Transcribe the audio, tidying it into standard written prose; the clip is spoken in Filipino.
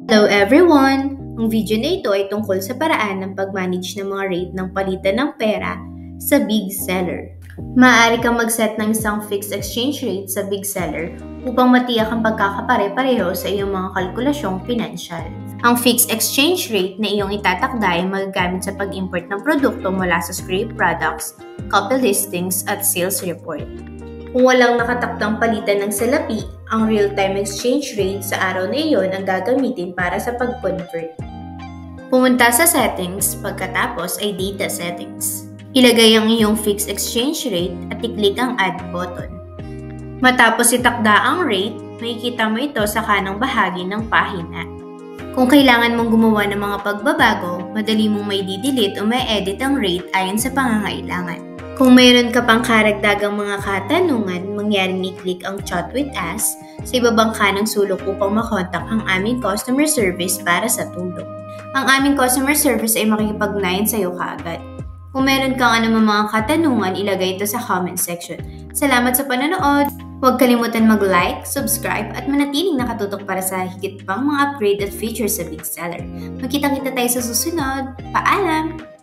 Hello everyone! Ang video na ito ay tungkol sa paraan ng pag-manage ng mga rate ng palitan ng pera sa Big Seller. Maaari kang mag-set ng isang fixed exchange rate sa Big Seller upang matiyak ang pagkakapare-pareho sa iyong mga kalkulasyong pinansyal. Ang fixed exchange rate na iyong itatakda ay magagamit sa pag-import ng produkto mula sa scrap products, copy listings at sales report. Kung walang nakatakdang palitan ng salapi, ang real-time exchange rate sa araw na iyon ang gagamitin para sa pag-convert. Pumunta sa settings, pagkatapos ay data settings. Ilagay ang iyong fixed exchange rate at i-click ang add button. Matapos itakda ang rate, makikita mo ito sa kanang bahagi ng pahina. Kung kailangan mong gumawa ng mga pagbabago, madali mong may di-delete o may edit ang rate ayon sa pangangailangan. Kung mayroon ka pang karagdagang mga katanungan, mangyaring i-click ang Chat with Us sa ibabang kanang sulok upang makontak ang aming customer service para sa tulong. Ang aming customer service ay makikipag-ugnayan sa iyo kaagad. Kung mayroon kang anumang mga katanungan, ilagay ito sa comment section. Salamat sa panonood! Huwag kalimutan mag-like, subscribe at manatiling nakatutok para sa higit pang mga upgrade at features sa Big Seller. Magkita-kita tayo sa susunod. Paalam!